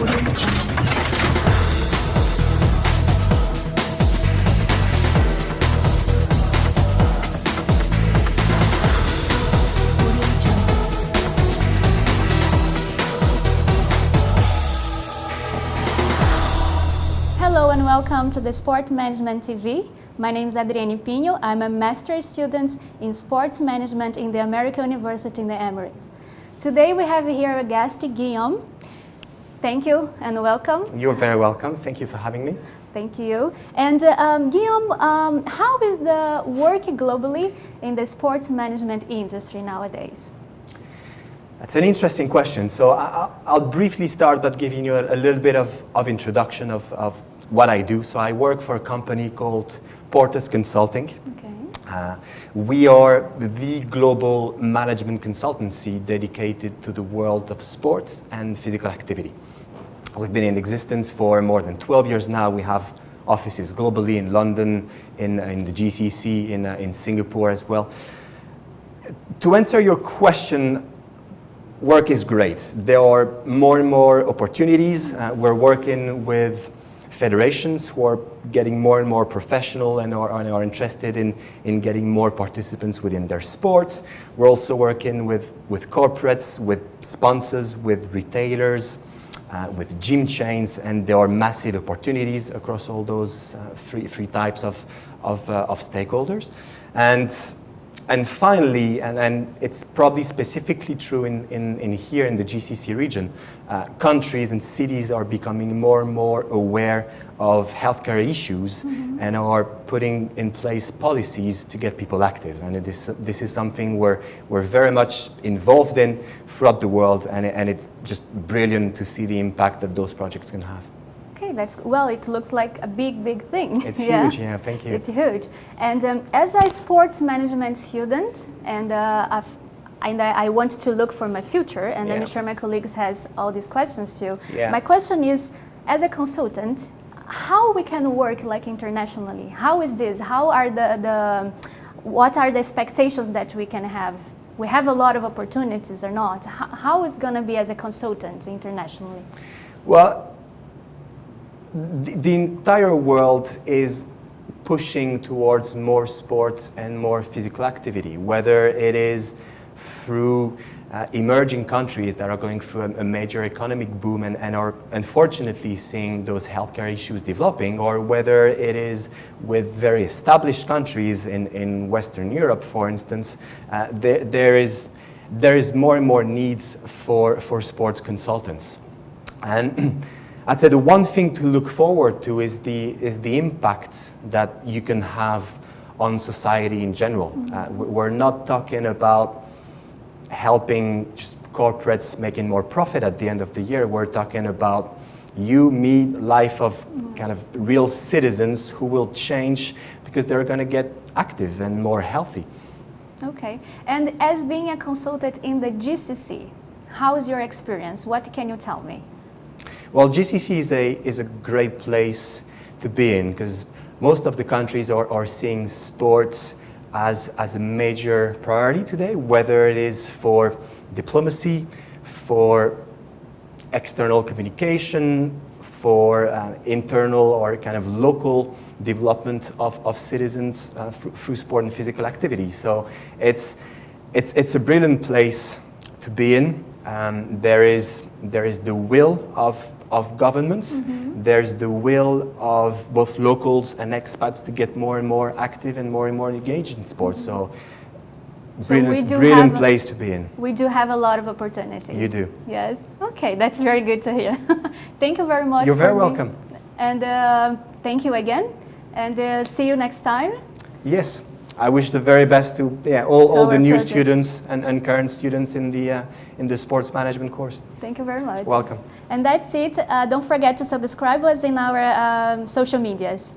Hello and welcome to the Sport Management TV. My name is Adriene Pinho. I'm a master's student in sports management in the American University in the Emirates. Today we have here a guest, Guilame. Thank you and welcome. You're very welcome. Thank you for having me. Thank you. And Guilame, how is the work globally in the sports management industry nowadays? That's an interesting question. So I'll briefly start by giving you a little bit of introduction of what I do. So I work for a company called Portas Consulting. Okay. We are the global management consultancy dedicated to the world of sports and physical activity. We've been in existence for more than 12 years now. We have offices globally in London, in the GCC, in Singapore as well. To answer your question, work is great. There are more and more opportunities. We're working with federations who are getting more and more professional and are interested in getting more participants within their sports. We're also working with corporates, with sponsors, with retailers, with gym chains, and there are massive opportunities across all those three types of stakeholders. And finally, and it's probably specifically true in here in the GCC region, countries and cities are becoming more and more aware of healthcare issues and are putting in place policies to get people active. And this is something we're very much involved in throughout the world, and it's just brilliant to see the impact that those projects can have. Okay, well, it looks like a big thing. It's huge, yeah, thank you. It's huge. And as a sports management student, and I want to look for my future, and I'm sure my colleagues has all these questions too. Yeah. My question is, as a consultant, how we can work like internationally? How is this? How are what are the expectations that we can have? We have a lot of opportunities or not? How is it going to be as a consultant internationally? Well, the entire world is pushing towards more sports and more physical activity, whether it is through emerging countries that are going through a major economic boom and are unfortunately seeing those healthcare issues developing, or whether it is with very established countries in Western Europe, for instance. There is more and more needs for sports consultants. And I'd say the one thing to look forward to is the impact that you can have on society in general. We're not talking about helping just corporates making more profit at the end of the year. We're talking about you, me, life of kind of real citizens who will change because they're going to get active and more healthy. Okay. And as being a consultant in the GCC, how is your experience? What can you tell me? Well, GCC is a great place to be in because most of the countries are seeing sports as a major priority today, whether it is for diplomacy, for external communication, for internal or kind of local development of citizens through sport and physical activity. So it's a brilliant place to be in. There is the will of governments. There's the will of both locals and expats to get more and more active and more engaged in sports. So brilliant place to be in. We do have a lot of opportunities. You do. Yes. Okay, that's very good to hear. Thank you very much. You're very welcome. And thank you again. And see you next time. Yes. I wish the very best to all the new project. Students and current students in the sports management course. Thank you very much. Welcome. And that's it. Don't forget to subscribe us in our social medias.